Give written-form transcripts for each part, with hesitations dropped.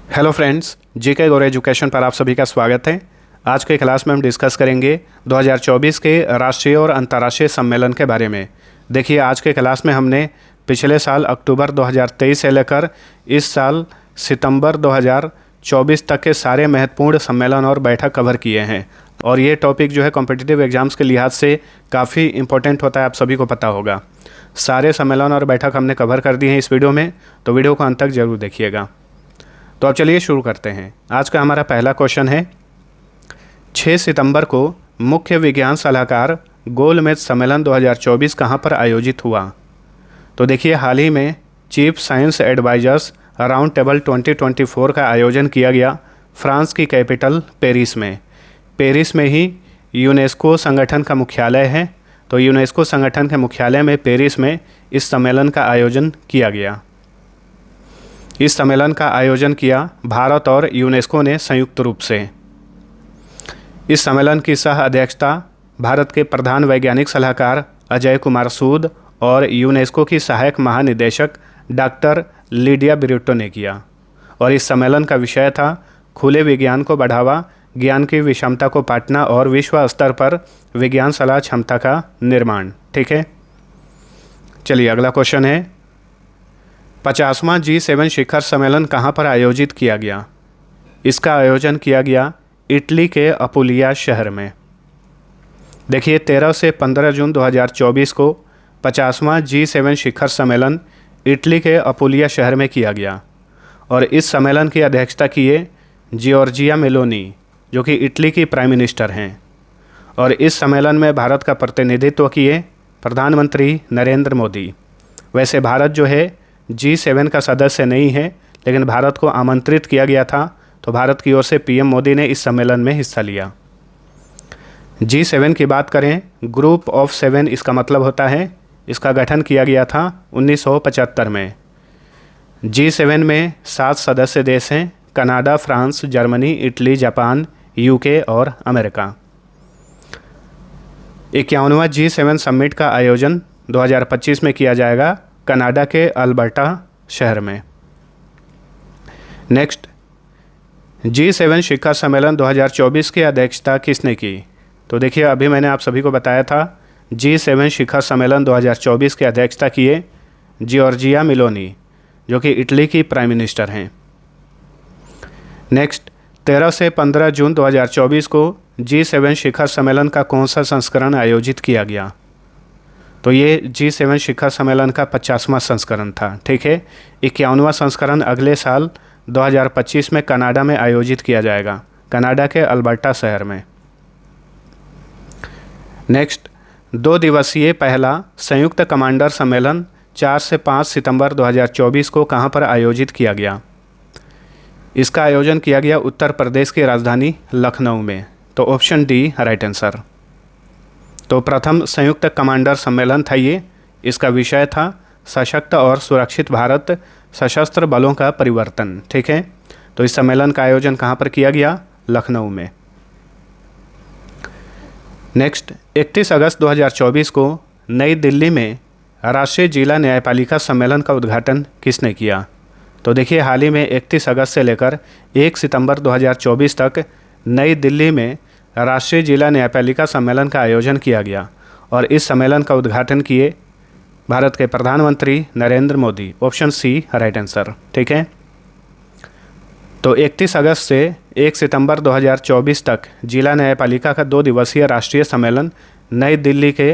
Hello friends, GK गौर education पर आप सभी का स्वागत है। आज के क्लास में हम डिस्कस करेंगे 2024 के राष्ट्रीय और अंतर्राष्ट्रीय सम्मेलन के बारे में। देखिए, आज के क्लास में हमने पिछले साल अक्टूबर 2023 से लेकर इस साल सितंबर 2024 तक के सारे महत्वपूर्ण सम्मेलन और बैठक कवर किए हैं। और ये टॉपिक जो है कॉम्पिटिटिव एग्जाम्स के लिहाज से काफ़ी इंपॉर्टेंट होता है, आप सभी को पता होगा। सारे सम्मेलन और बैठक हमने कवर कर दिए हैं इस वीडियो में, तो वीडियो को अंत तक ज़रूर देखिएगा। तो अब चलिए शुरू करते हैं। आज का हमारा पहला क्वेश्चन है, 6 सितंबर को मुख्य विज्ञान सलाहकार गोलमेज सम्मेलन 2024 कहाँ पर आयोजित हुआ? तो देखिए, हाल ही में chief science advisers round table 2024 का आयोजन किया गया फ्रांस की कैपिटल पेरिस में। पेरिस में ही यूनेस्को संगठन का मुख्यालय है, तो यूनेस्को संगठन के मुख्यालय में पेरिस में इस सम्मेलन का आयोजन किया गया। इस सम्मेलन का आयोजन किया भारत और यूनेस्को ने संयुक्त रूप से। इस सम्मेलन की सह अध्यक्षता भारत के प्रधान वैज्ञानिक सलाहकार अजय कुमार सूद और यूनेस्को की सहायक महानिदेशक डॉक्टर लीडिया ब्रिटो ने किया। और इस सम्मेलन का विषय था खुले विज्ञान को बढ़ावा, ज्ञान की विषमता को पाटना और विश्व स्तर पर विज्ञान सलाह क्षमता का निर्माण। ठीक है, चलिए अगला क्वेश्चन है, 50वां G7 शिखर सम्मेलन कहाँ पर आयोजित किया गया? इसका आयोजन किया गया इटली के अपुलिया शहर में। देखिए, 13 से 15 जून 2024 को 50वां G7 शिखर सम्मेलन इटली के अपुलिया शहर में किया गया। और इस सम्मेलन की अध्यक्षता किए जॉर्जिया मेलोनी, जो कि इटली की प्राइम मिनिस्टर हैं। और इस सम्मेलन में भारत का प्रतिनिधित्व किए प्रधानमंत्री नरेंद्र मोदी। वैसे भारत जो है G7 का सदस्य नहीं है, लेकिन भारत को आमंत्रित किया गया था, तो भारत की ओर से पीएम मोदी ने इस सम्मेलन में हिस्सा लिया। G7 की बात करें, ग्रुप ऑफ 7 इसका मतलब होता है। इसका गठन किया गया था 1975 में। G7 में 7 सदस्य देश हैं, Canada, France, Germany, Italy, Japan, UK और अमेरिका। 51वां G7 समिट का आयोजन 2025 में किया जाएगा कनाडा के अल्बर्टा शहर में। नेक्स्ट, G7 शिखर सम्मेलन 2024 की अध्यक्षता किसने की? तो देखिए, अभी मैंने आप सभी को बताया था G7 शिखर सम्मेलन 2024 की अध्यक्षता किए जॉर्जिया मेलोनी, जो कि इटली की प्राइम मिनिस्टर हैं। नेक्स्ट, 13 से 15 जून 2024 को G7 शिखर सम्मेलन का कौन सा संस्करण आयोजित किया गया? तो ये G7 शिखर सम्मेलन का 50वां संस्करण था। ठीक है, 51वां संस्करण अगले साल 2025 में कनाडा में आयोजित किया जाएगा, कनाडा के अल्बर्टा शहर में। नेक्स्ट, 2 दिवसीय पहला संयुक्त कमांडर सम्मेलन 4 से 5 सितंबर 2024 को कहाँ पर आयोजित किया गया? इसका आयोजन किया गया उत्तर प्रदेश की राजधानी लखनऊ में। तो ऑप्शन डी राइट आंसर। तो प्रथम संयुक्त कमांडर सम्मेलन था ये। इसका विषय था सशक्त और सुरक्षित भारत, सशस्त्र बलों का परिवर्तन। ठीक है, तो इस सम्मेलन का आयोजन कहाँ पर किया गया? लखनऊ में। नेक्स्ट, 31 अगस्त 2024 को नई दिल्ली में राष्ट्रीय जिला न्यायपालिका सम्मेलन का उद्घाटन किसने किया? तो देखिए, हाल ही में 31 अगस्त से लेकर 1 सितंबर 2024 तक नई दिल्ली में राष्ट्रीय जिला न्यायपालिका सम्मेलन का आयोजन किया गया। और इस सम्मेलन का उद्घाटन किए भारत के प्रधानमंत्री Narendra Modi. Option C right answer. ठीक है, तो 31 अगस्त से 1 सितंबर 2024 तक जिला न्यायपालिका का 2 दिवसीय राष्ट्रीय सम्मेलन नई दिल्ली के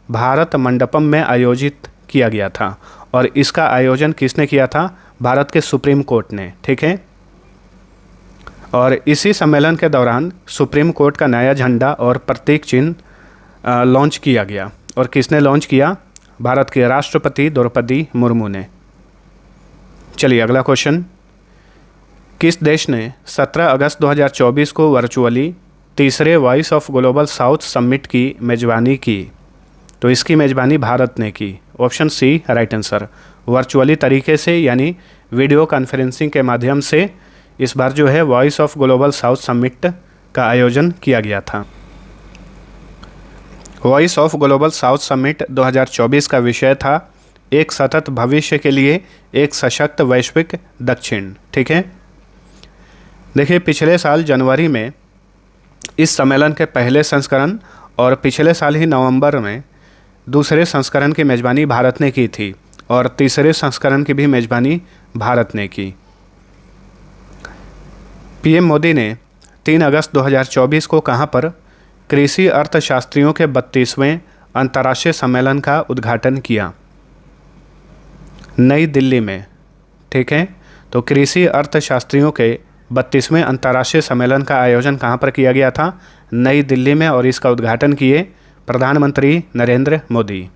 भारत मंडपम में आयोजित किया गया था। और इसका आयोजन किसने किया था? भारत के सुप्रीम कोर्ट ने। ठीक है, और इसी सम्मेलन के दौरान सुप्रीम कोर्ट का नया झंडा और प्रतीक चिन्ह लॉन्च किया गया। और किसने लॉन्च किया? भारत के राष्ट्रपति द्रौपदी मुर्मू ने। चलिए अगला क्वेश्चन, किस देश ने 17 अगस्त 2024 को वर्चुअली तीसरे voice of global south summit की मेज़बानी की? तो इसकी मेज़बानी भारत ने की। Option C right answer. Virtually तरीके से, यानी वीडियो कॉन्फ्रेंसिंग के माध्यम से इस बार जो है voice of global south summit का आयोजन किया गया था। Voice of global south summit 2024 का विषय था एक सतत भविष्य के लिए एक सशक्त वैश्विक दक्षिण। ठीक है, देखिए, पिछले साल जनवरी में इस सम्मेलन के पहले संस्करण और पिछले साल ही नवंबर में दूसरे संस्करण की मेज़बानी भारत ने की थी और तीसरे संस्करण की भी मेज़बानी भारत ने की। पीएम मोदी ने 3 अगस्त 2024 को कहां पर कृषि अर्थशास्त्रियों के 32वें अंतर्राष्ट्रीय सम्मेलन का उद्घाटन किया? नई दिल्ली में। ठीक है, तो कृषि अर्थशास्त्रियों के 32वें अंतर्राष्ट्रीय सम्मेलन का आयोजन कहां पर किया गया था? नई दिल्ली में, और इसका उद्घाटन किए प्रधानमंत्री नरेंद्र मोदी।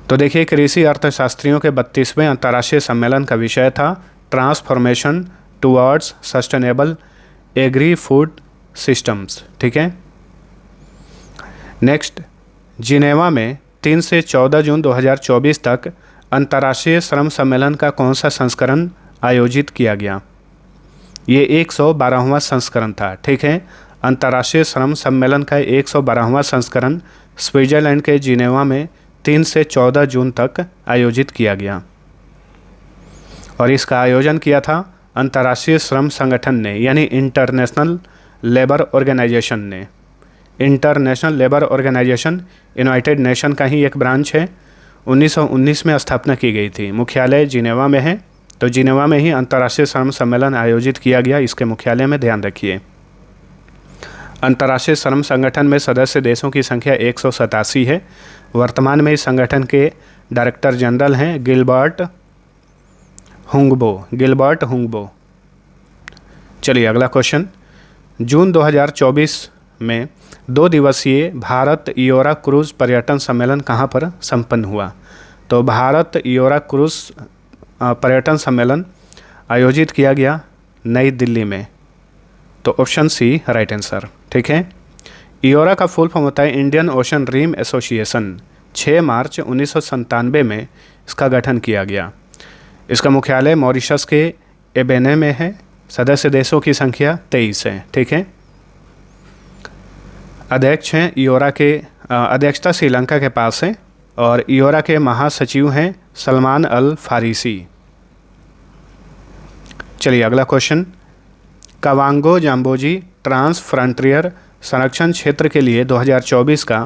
तो देखिए, कृषि अर्थशास्त्रियों के 32वें अंतर्राष्ट्रीय सम्मेलन का विषय था transformation towards sustainable agri food systems. ठीक है। नेक्स्ट, जिनेवा में 3 से 14 जून 2024 तक अंतर्राष्ट्रीय श्रम सम्मेलन का कौन सा संस्करण आयोजित किया गया? ये 112वां संस्करण था। ठीक है, अंतर्राष्ट्रीय श्रम सम्मेलन का 112वां संस्करण स्विट्जरलैंड के जिनेवा में 3 से 14 जून तक आयोजित किया गया और इसका आयोजन किया था अंतर्राष्ट्रीय श्रम संगठन ने, यानी इंटरनेशनल लेबर ऑर्गेनाइजेशन ने। International labour organisation united nation का ही एक ब्रांच है। 1919 में स्थापना की गई थी। मुख्यालय जिनेवा में है, तो जिनेवा में ही अंतर्राष्ट्रीय श्रम सम्मेलन आयोजित किया गया। इसके मुख्यालय में ध्यान रखिए। अंतर्राष्ट्रीय श्रम संगठन में सदस्य देशों की संख्या 187 है। वर्तमान में इस संगठन के डायरेक्टर जनरल हैं गिलबर्ट हुंगबो। चलिए अगला क्वेश्चन। जून 2024 में 2 दिवसीय भारत इयोरा क्रूज पर्यटन सम्मेलन कहाँ पर संपन्न हुआ? तो भारत इयोरा क्रूज पर्यटन सम्मेलन आयोजित किया गया नई दिल्ली में। तो ऑप्शन सी राइट आंसर। ठीक है। इयोरा का फुल फॉर्म होता है इंडियन ओशन रिम एसोसिएशन। 6 मार्च 1997 में इसका गठन किया गया। इसका मुख्यालय मॉरिशस के एबेने में है। सदस्य देशों की संख्या 23 है। ठीक है। अध्यक्ष हैं इयोरा के, अध्यक्षता श्रीलंका के पास है और इयोरा के महासचिव हैं सलमान अल फारिसी। चलिए अगला क्वेश्चन। कावांगो जाम्बोजी ट्रांस फ्रंटियर संरक्षण क्षेत्र के लिए 2024 का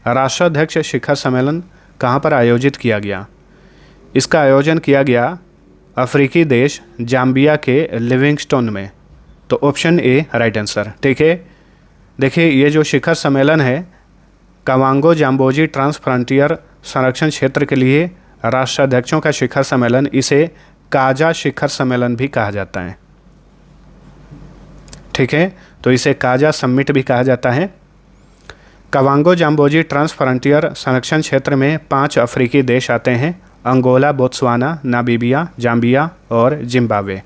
राष्ट्राध्यक्ष शिखर सम्मेलन कहाँ पर आयोजित किया गया? इसका आयोजन किया गया अफ्रीकी देश जाम्बिया के लिविंगस्टोन में। तो ऑप्शन ए राइट आंसर। ठीक है। देखिए, ये जो शिखर सम्मेलन है कावांगो जाम्बोजी ट्रांस फ्रंटियर संरक्षण क्षेत्र के लिए राष्ट्राध्यक्षों का शिखर सम्मेलन, इसे काजा शिखर सम्मेलन भी कहा जाता है। ठीक है, तो इसे काजा समिट भी कहा जाता है। कावांगो जाम्बोजी ट्रांस फ्रंटियर संरक्षण क्षेत्र में 5 अफ्रीकी देश आते हैं: अंगोला, बोत्सवाना, नामीबिया, जाम्बिया और जिम्बाब्वे।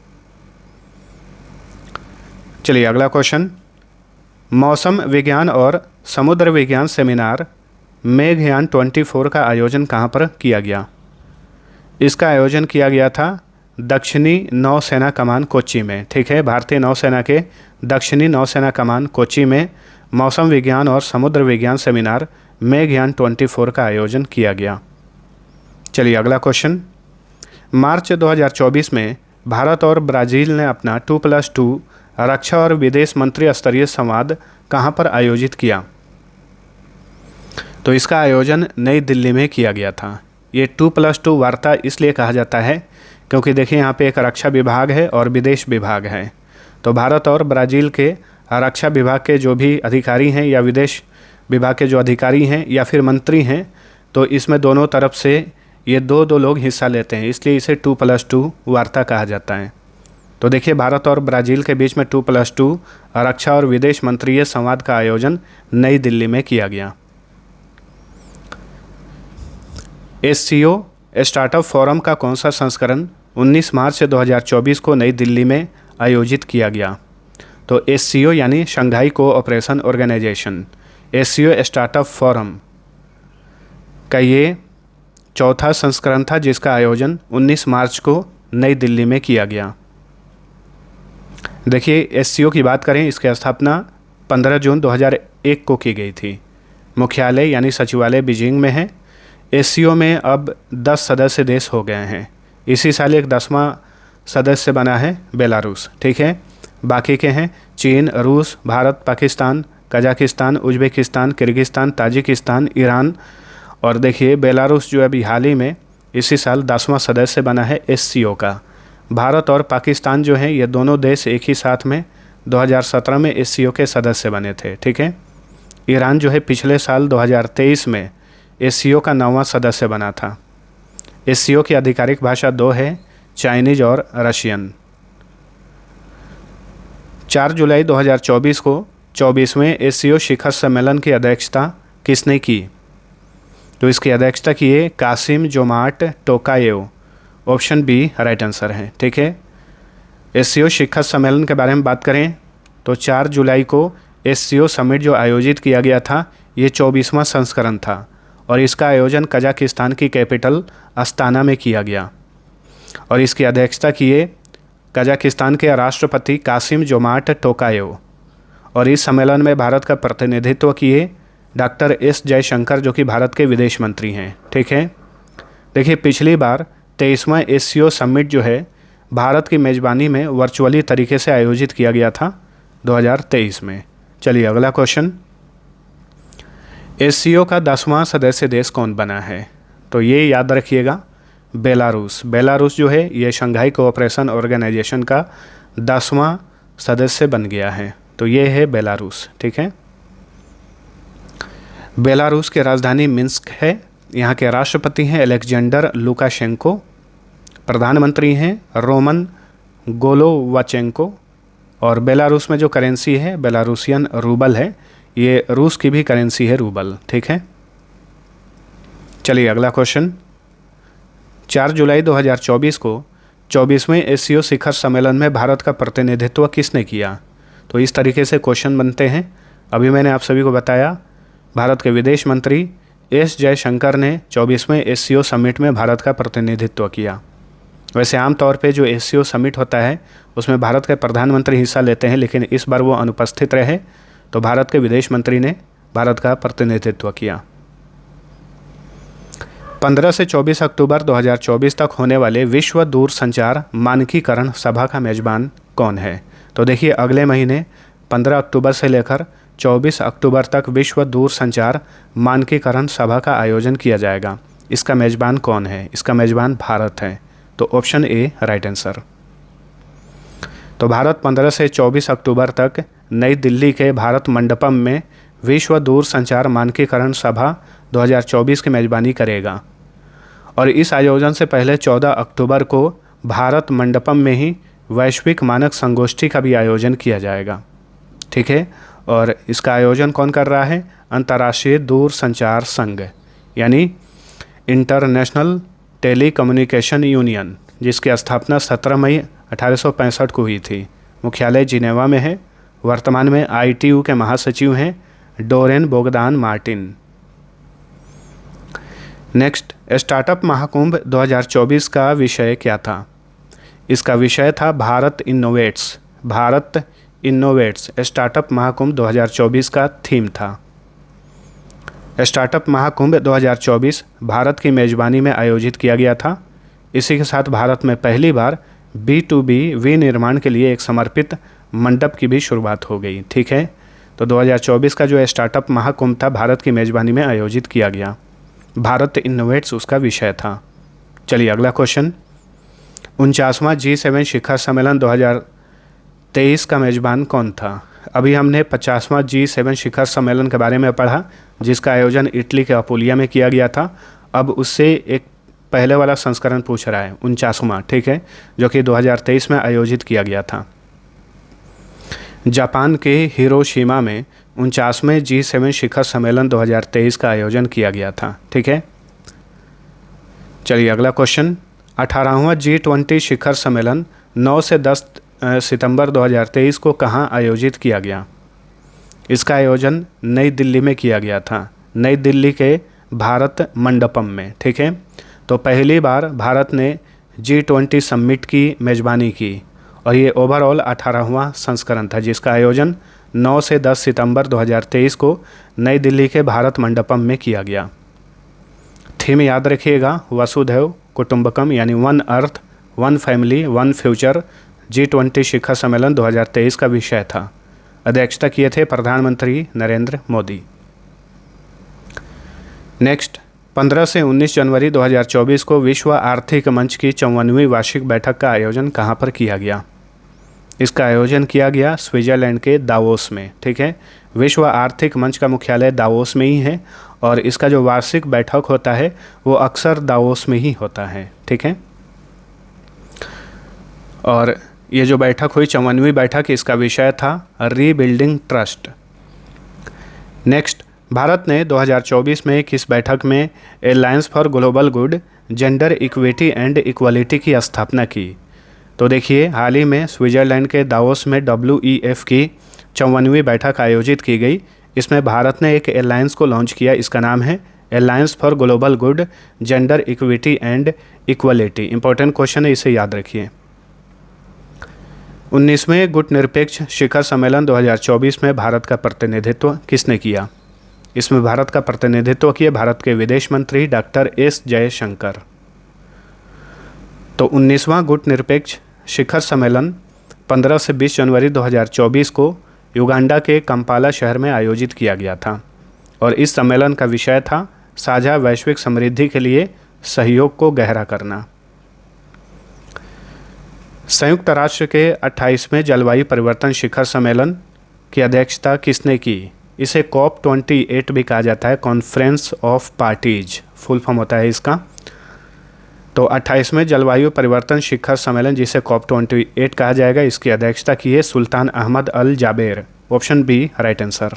चलिए अगला क्वेश्चन। मौसम विज्ञान और समुद्र विज्ञान सेमिनार मेघयान 24 का आयोजन कहाँ पर किया गया? इसका आयोजन किया गया था दक्षिणी नौसेना कमान कोच्चि में। ठीक है, भारतीय नौसेना के दक्षिणी नौसेना कमान कोच्चि में मौसम विज्ञान और समुद्र विज्ञान सेमिनार मेघयान 24 का आयोजन किया गया। चलिए अगला क्वेश्चन। मार्च 2024 में भारत और ब्राज़ील ने अपना 2+2 रक्षा और विदेश मंत्री स्तरीय संवाद कहाँ पर आयोजित किया? तो इसका आयोजन नई दिल्ली में किया गया था। ये 2+2 वार्ता इसलिए कहा जाता है क्योंकि देखिए यहाँ पे एक रक्षा विभाग है और विदेश विभाग है। तो भारत और ब्राज़ील के रक्षा विभाग के जो भी अधिकारी हैं या विदेश विभाग के जो अधिकारी हैं या फिर मंत्री हैं, तो इसमें दोनों तरफ से ये दो लोग हिस्सा लेते हैं, इसलिए इसे 2+2 वार्ता कहा जाता है। तो देखिए, भारत और ब्राज़ील के बीच में 2+2 रक्षा और विदेश मंत्रीय संवाद का आयोजन नई दिल्ली में किया गया। SCO स्टार्टअप फोरम का कौन सा संस्करण 19 मार्च 2024 को नई दिल्ली में आयोजित किया गया? तो SCO यानी Shanghai cooperation organisation, SCO startup forum का ये 4था संस्करण था जिसका आयोजन 19 मार्च को नई दिल्ली में किया गया। देखिए, SCO की बात करें, इसकी स्थापना 15 जून 2001 को की गई थी। मुख्यालय यानी सचिवालय बीजिंग में है। SCO में अब 10 सदस्य देश हो गए हैं। इसी साल एक 10वां सदस्य बना है बेलारूस, ठीक है। बाकी के हैं चीन, रूस, Bharat, Pakistan, Kazakhstan, Uzbekistan, Kyrgyzstan, Tajikistan, Iran. और देखिए बेलारूस जो अभी हाल ही में इसी साल 10वां सदस्य बना है SCO का। भारत और पाकिस्तान जो हैं ये दोनों देश एक ही साथ में 2017 में SCO के सदस्य बने थे, ठीक है। ईरान जो है पिछले साल 2023 में SCO का 9वां सदस्य बना था। SCO की आधिकारिक भाषा 2 है, चाइनीज और रशियन। 4 जुलाई 2024 को 24वें SCO शिखर सम्मेलन की अध्यक्षता किसने की? तो इसकी अध्यक्षता की है Kassym Jomart Tokayev. Option B right answer है, ठीक है। SCO शिखर सम्मेलन के बारे में बात करें तो 4 जुलाई को SCO समिट जो आयोजित किया गया था ये 24वां संस्करण था और इसका आयोजन कजाकिस्तान की कैपिटल अस्ताना में किया गया और इसकी अध्यक्षता किए कजाकिस्तान के राष्ट्रपति कासिम जोमार्ट टोकायेव। और इस सम्मेलन में भारत का प्रतिनिधित्व किए डॉक्टर S जयशंकर जो कि भारत के विदेश मंत्री हैं, ठीक है। देखिए पिछली बार 23वां SCO समिट जो है भारत की मेज़बानी में वर्चुअली तरीके से आयोजित किया गया था 2023 में। चलिए अगला क्वेश्चन, SCO का 10वां सदस्य देश कौन बना है? तो ये याद रखिएगा बेलारूस। बेलारूस जो है ये शंघाई कोऑपरेशन ऑर्गेनाइजेशन का 10वां सदस्य बन गया है, तो ये है बेलारूस, ठीक है। बेलारूस की राजधानी मिन्स्क है। यहाँ के राष्ट्रपति हैं अलेक्जेंडर लुकाशेंको, प्रधानमंत्री हैं रोमन गोलोवाचेंको और बेलारूस में जो करेंसी है बेलारूसियन रूबल है, ये रूस की भी करेंसी है रूबल, ठीक है। चलिए अगला क्वेश्चन, 4 जुलाई 2024 को 24वें SCO शिखर सम्मेलन में भारत का प्रतिनिधित्व किसने किया? तो इस तरीके से क्वेश्चन बनते हैं। अभी मैंने आप सभी को बताया भारत के विदेश मंत्री S जयशंकर ने 24वें SCO समिट में भारत का प्रतिनिधित्व किया। वैसे आमतौर पे जो SCO समिट होता है उसमें भारत के प्रधानमंत्री हिस्सा लेते हैं, लेकिन इस बार वो अनुपस्थित रहे तो भारत के विदेश मंत्री ने भारत का प्रतिनिधित्व किया। 15 से 24 अक्टूबर 2024 तक होने वाले विश्व दूरसंचार मानकीकरण सभा का मेज़बान कौन है? तो देखिए अगले महीने 15 अक्टूबर से लेकर 24 अक्टूबर तक विश्व दूरसंचार मानकीकरण सभा का आयोजन किया जाएगा। इसका मेज़बान कौन है? इसका मेज़बान भारत है, तो ऑप्शन ए राइट आंसर। तो भारत 15 से 24 अक्टूबर तक नई दिल्ली के भारत मंडपम में विश्व दूरसंचार मानकीकरण सभा 2024 की मेज़बानी करेगा और इस आयोजन से पहले 14 अक्टूबर को भारत मंडपम में ही वैश्विक मानक संगोष्ठी का भी आयोजन किया जाएगा, ठीक है। और इसका आयोजन कौन कर रहा है? अंतर्राष्ट्रीय दूरसंचार संघ यानी इंटरनेशनल टेलीकम्युनिकेशन यूनियन, जिसकी स्थापना 17 मई 1865 को हुई थी। मुख्यालय जिनेवा में है। वर्तमान में ITU के महासचिव हैं Doren Bogdan Martin. Next, startup Mahakumbh 2024 का विषय क्या था? इसका विषय था Bharat innovates. Bharat innovates startup Mahakumbh 2024 का थीम था। स्टार्टअप महाकुंभ 2024 भारत की मेज़बानी में आयोजित किया गया था। इसी के साथ भारत में पहली बार B2B विनिर्माण के लिए एक समर्पित मंडप की भी शुरुआत हो गई, ठीक है। तो 2024 का जो स्टार्टअप महाकुंभ था भारत की मेज़बानी में आयोजित किया गया। भारत इनोवेट्स उसका विषय था। चलिए अगला क्वेश्चन, 49वां G7 शिखर सम्मेलन 2023 का मेज़बान कौन था? अभी हमने 50वां G7 शिखर सम्मेलन के बारे में पढ़ा जिसका आयोजन इटली के अपुलिया में किया गया था। अब उससे एक पहले वाला संस्करण पूछ रहा है 49वां, ठीक है, जो कि 2023 में आयोजित किया गया था। जापान के हिरोशिमा में 49वें G7 शिखर सम्मेलन 2023 का आयोजन किया गया था, ठीक है। चलिए अगला क्वेश्चन, 18वां G20 शिखर सम्मेलन 9 से 10 सितंबर 2023 को कहाँ आयोजित किया गया? इसका आयोजन नई दिल्ली में किया गया था, नई दिल्ली के भारत मंडपम में, ठीक है। तो पहली बार भारत ने G20 समिट की मेज़बानी की और ये ओवरऑल 18वां संस्करण था जिसका आयोजन 9 से 10 सितंबर 2023 को नई दिल्ली के भारत मंडपम में किया गया। थीम याद रखिएगा, वसुधैव कुटुंबकम यानी one earth one family one future G20 शिखर सम्मेलन 2023 का विषय था। अध्यक्षता किए थे प्रधानमंत्री नरेंद्र मोदी। नेक्स्ट, 15 से 19 जनवरी 2024 को विश्व आर्थिक मंच की 54वीं वार्षिक बैठक का आयोजन कहाँ पर किया गया? इसका आयोजन किया गया स्विट्जरलैंड के दावोस में। ठीक है, विश्व आर्थिक मंच का मुख्यालय दावोस में ही है और इसका जो वार्षिक बैठक होता है वो अक्सर दावोस में ही होता है। ठीक है, और ये जो बैठक हुई 54वीं बैठक, इसका विषय था रीबिल्डिंग ट्रस्ट। नेक्स्ट, भारत ने 2024 में किस बैठक में alliance for global good, gender equity and equality की स्थापना की? तो देखिए, हाल ही में स्विट्जरलैंड के दावोस में WEF की 54वीं बैठक आयोजित की गई। इसमें भारत ने एक एलायंस को लॉन्च किया, इसका नाम है alliance for global good, gender equity and equality. Important question है, इसे याद रखिए। 19वें गुटनिरपेक्ष शिखर सम्मेलन 2024 में भारत का प्रतिनिधित्व किसने किया? इसमें भारत का प्रतिनिधित्व किया भारत के विदेश मंत्री डॉक्टर S जयशंकर। तो 19वां गुटनिरपेक्ष शिखर सम्मेलन 15 से 20 जनवरी 2024 को युगांडा के कंपाला शहर में आयोजित किया गया था और इस सम्मेलन का विषय था साझा वैश्विक समृद्धि के लिए सहयोग को गहरा करना। संयुक्त राष्ट्र के 28वें जलवायु परिवर्तन शिखर सम्मेलन की अध्यक्षता किसने की? इसे COP28 भी कहा जाता है, conference of parties full form होता है इसका। तो 28वें जलवायु परिवर्तन शिखर सम्मेलन, जिसे COP28 कहा जाएगा, इसकी अध्यक्षता की है Sultan Ahmed Al Jaber. Option B right answer.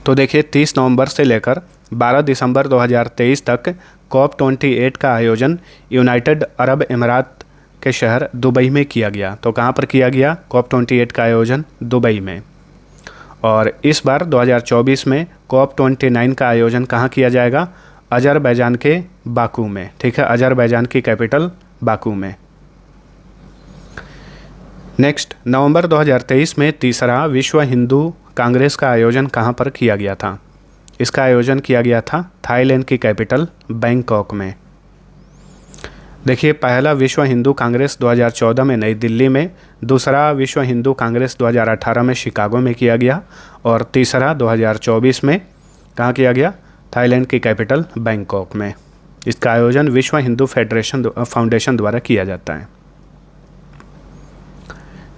तो देखिए, 30 नवंबर से लेकर 12 दिसंबर 2023 तक COP28 का आयोजन यूनाइटेड अरब अमीरात के शहर दुबई में किया गया। तो कहाँ पर किया गया COP28 का आयोजन? दुबई में। और इस बार 2024 में COP29 का आयोजन कहाँ किया जाएगा? अजरबैजान के बाकू में। ठीक है, अजरबैजान की कैपिटल बाकू में। नेक्स्ट, नवंबर 2023 में तीसरा विश्व हिंदू कांग्रेस का आयोजन कहाँ पर किया गया था? इसका आयोजन किया गया था थाईलैंड की कैपिटल बैंकॉक में। देखिए, पहला विश्व हिंदू कांग्रेस 2014 में नई दिल्ली में, दूसरा विश्व हिंदू कांग्रेस 2018 में शिकागो में किया गया और तीसरा 2024 में कहाँ किया गया? थाईलैंड की कैपिटल बैंकॉक में। इसका आयोजन विश्व हिंदू फाउंडेशन द्वारा किया जाता है।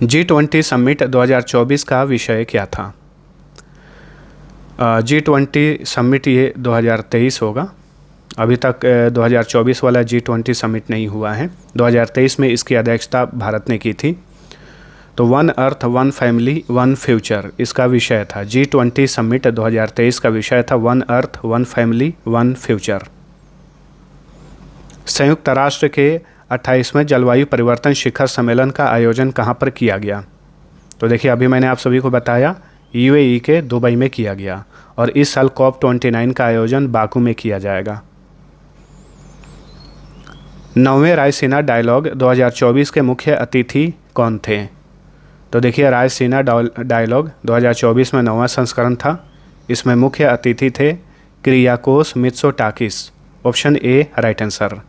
G20 समिट 2024 का विषय क्या था? G20 समिट ये 2023 होगा। अभी तक 2024 वाला G20 समिट नहीं हुआ है। 2023 में इसकी अध्यक्षता भारत ने की थी। तो one earth one family one future इसका विषय था। G20 समिट 2023 का विषय था one earth one family one future. संयुक्त राष्ट्र के 28वें जलवायु परिवर्तन शिखर सम्मेलन का आयोजन कहाँ पर किया गया? तो देखिए, अभी मैंने आप सभी को बताया UAE के दुबई में किया गया और इस साल COP29 का आयोजन बाकू में किया जाएगा। 9वें रायसीना डायलॉग 2024 के मुख्य अतिथि कौन थे? तो देखिए, रायसीना डायलॉग 2024 में 9वां संस्करण था। इसमें मुख्य अतिथि थे Kyriakos Mitsotakis. Option A right answer.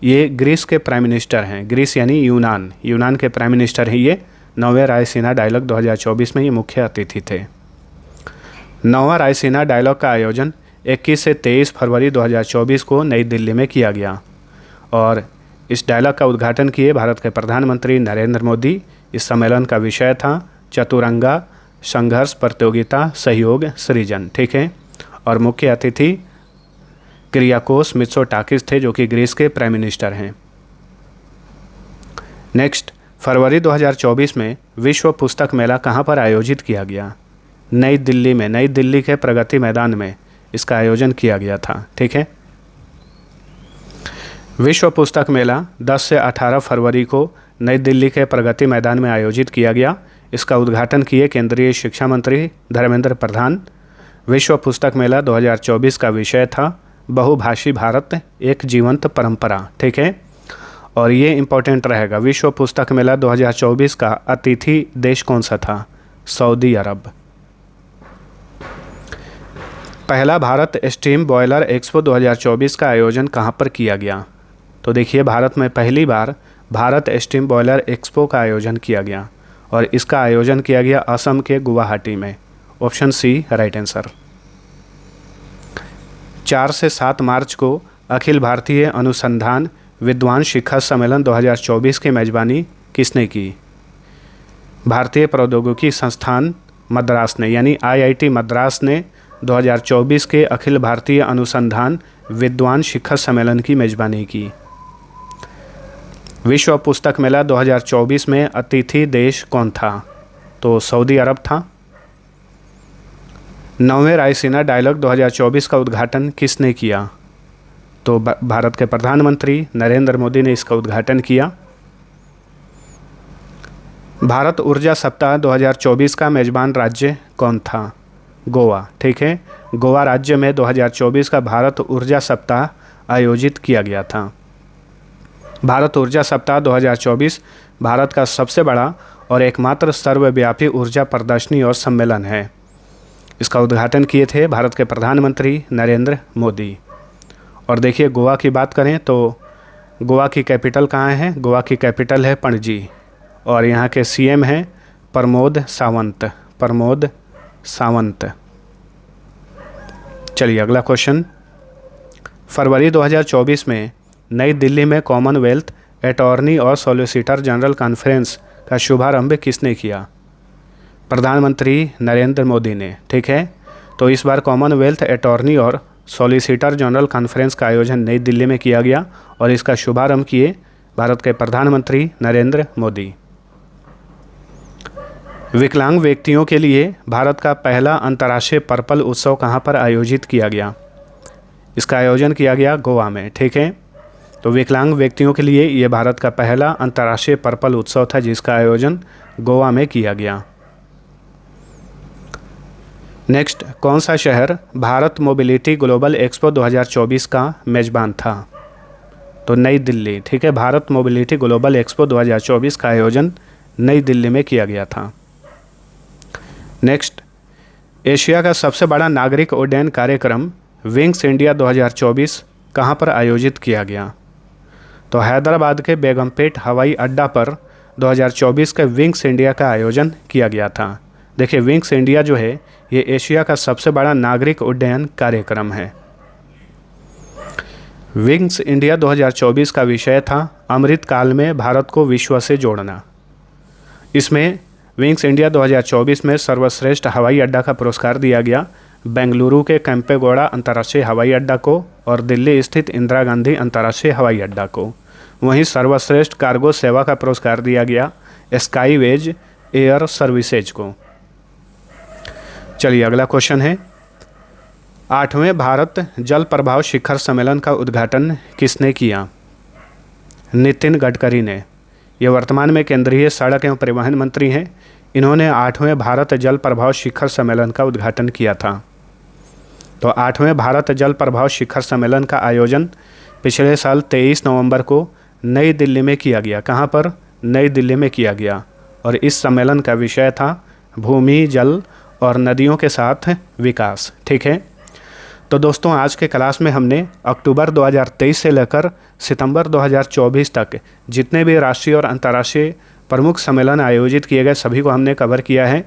ये ग्रीस के प्राइम मिनिस्टर हैं। ग्रीस यानी यूनान के प्राइम मिनिस्टर हैं ये। 9वें रायसीना डायलॉग 2024 में ये मुख्य अतिथि थे। 9वां रायसीना डायलॉग का आयोजन 21 से 23 फरवरी 2024 को नई दिल्ली में किया गया और इस डायलॉग का उद्घाटन किए भारत के प्रधानमंत्री नरेंद्र मोदी। इस सम्मेलन का विषय था चतुरंगा संघर्ष प्रतियोगिता सहयोग सृजन। ठीक है, और मुख्य अतिथि क्रियाकोस मित्सोटाकिस थे, जो कि ग्रीस के प्राइम मिनिस्टर हैं। नेक्स्ट, फरवरी 2024 में विश्व पुस्तक मेला कहाँ पर आयोजित किया गया? नई दिल्ली में, नई दिल्ली के प्रगति मैदान में इसका आयोजन किया गया था। ठीक है, विश्व पुस्तक मेला 10 से 18 फरवरी को नई दिल्ली के प्रगति मैदान में आयोजित किया गया। इसका उद्घाटन किए केंद्रीय शिक्षा मंत्री धर्मेंद्र प्रधान। विश्व पुस्तक मेला 2024 का विषय था बहुभाषी भारत एक जीवंत परंपरा। ठीक है, और ये इम्पोर्टेंट रहेगा, विश्व पुस्तक मेला 2024 का अतिथि देश कौन सा था? सऊदी अरब। पहला भारत स्टीम बॉयलर एक्सपो 2024 का आयोजन कहाँ पर किया गया? तो देखिए भारत में पहली बार भारत स्टीम बॉयलर एक्सपो का आयोजन किया गया और इसका आयोजन किया गया असम के गुवाहाटी में। Option C right answer. 4 से 7 मार्च को अखिल भारतीय अनुसंधान विद्वान शिखर सम्मेलन 2024 की मेजबानी किसने की? भारतीय प्रौद्योगिकी संस्थान मद्रास ने, यानी IIT मद्रास ने 2024 के अखिल भारतीय अनुसंधान विद्वान शिखर सम्मेलन की मेजबानी की। विश्व पुस्तक मेला 2024 में अतिथि देश कौन था? तो सऊदी अरब था। 9वें रायसीना डायलॉग 2024 का उद्घाटन किसने किया? तो भारत के प्रधानमंत्री नरेंद्र मोदी ने इसका उद्घाटन किया। भारत ऊर्जा सप्ताह 2024 का मेजबान राज्य कौन था? गोवा। ठीक है, गोवा राज्य में 2024 का भारत ऊर्जा सप्ताह आयोजित किया गया था। भारत ऊर्जा सप्ताह 2024 भारत का सबसे बड़ा और एकमात्र सर्वव्यापी ऊर्जा प्रदर्शनी और सम्मेलन है। इसका उद्घाटन किए थे भारत के प्रधानमंत्री नरेंद्र मोदी। और देखिए गोवा की बात करें तो गोवा की कैपिटल कहाँ है? गोवा की कैपिटल है पणजी और यहाँ के CM हैं प्रमोद सावंत। प्रमोद सावंत। चलिए अगला क्वेश्चन। फरवरी 2024 में नई दिल्ली में कॉमनवेल्थ अटॉर्नी और सॉलिसिटर जनरल कॉन्फ्रेंस का शुभारंभ किसने किया? प्रधानमंत्री नरेंद्र मोदी ने। ठीक है, तो इस बार कॉमनवेल्थ अटॉर्नी और सॉलिसिटर जनरल कॉन्फ्रेंस का आयोजन नई दिल्ली में किया गया और इसका शुभारंभ किए भारत के प्रधानमंत्री नरेंद्र मोदी। विकलांग व्यक्तियों के लिए भारत का पहला अंतर्राष्ट्रीय पर्पल उत्सव कहाँ पर आयोजित किया गया? इसका आयोजन किया गया गोवा में। ठीक है, तो विकलांग व्यक्तियों के लिए ये भारत का पहला अंतर्राष्ट्रीय पर्पल उत्सव था जिसका आयोजन गोवा में किया गया। नेक्स्ट, कौन सा शहर भारत मोबिलिटी ग्लोबल एक्सपो 2024 का मेजबान था? तो नई दिल्ली। ठीक है, भारत मोबिलिटी ग्लोबल एक्सपो 2024 का आयोजन नई दिल्ली में किया गया था। नेक्स्ट, एशिया का सबसे बड़ा नागरिक उड्डयन कार्यक्रम विंग्स इंडिया 2024 कहाँ पर आयोजित किया गया? तो हैदराबाद के बेगमपेट हवाई अड्डा पर 2024 के विंग्स इंडिया का आयोजन किया गया था। देखिए विंग्स इंडिया जो है ये एशिया का सबसे बड़ा नागरिक उड्डयन कार्यक्रम है। विंग्स इंडिया 2024 का विषय था अमृत काल में भारत को विश्व से जोड़ना। इसमें विंग्स इंडिया 2024 में सर्वश्रेष्ठ हवाई अड्डा का पुरस्कार दिया गया बेंगलुरु के केम्पेगौड़ा अंतर्राष्ट्रीय हवाई अड्डा को और दिल्ली स्थित इंदिरा गांधी अंतर्राष्ट्रीय हवाई अड्डा को। वहीं सर्वश्रेष्ठ कार्गो सेवा का पुरस्कार दिया गया स्काईवेज एयर सर्विसेज को। चलिए अगला क्वेश्चन है, 8वें भारत जल प्रभाव शिखर सम्मेलन का उद्घाटन किसने किया? नितिन गडकरी ने। ये वर्तमान में केंद्रीय सड़क एवं परिवहन मंत्री हैं। इन्होंने 8वें भारत जल प्रभाव शिखर सम्मेलन का उद्घाटन किया था। तो 8वें भारत जल प्रभाव शिखर सम्मेलन का आयोजन पिछले साल 23 नवंबर को नई दिल्ली में किया गया। कहाँ पर? नई दिल्ली में किया गया और इस सम्मेलन का विषय था भूमि, जल और नदियों के साथ विकास। ठीक है, तो दोस्तों आज के क्लास में हमने अक्टूबर 2023 से लेकर सितंबर 2024 तक जितने भी राष्ट्रीय और अंतर्राष्ट्रीय प्रमुख सम्मेलन आयोजित किए गए सभी को हमने कवर किया है।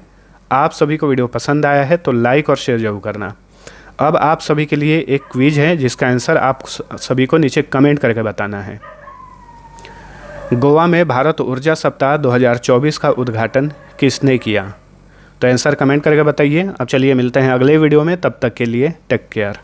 आप सभी को वीडियो पसंद आया है तो लाइक और शेयर जरूर करना। अब आप सभी के लिए एक क्विज है जिसका आंसर आप सभी को नीचे कमेंट करके बताना है। गोवा में भारत ऊर्जा सप्ताह 2024 का उद्घाटन किसने किया? तो आंसर कमेंट करके बताइए। अब चलिए मिलते हैं अगले वीडियो में, तब तक के लिए टेक केयर।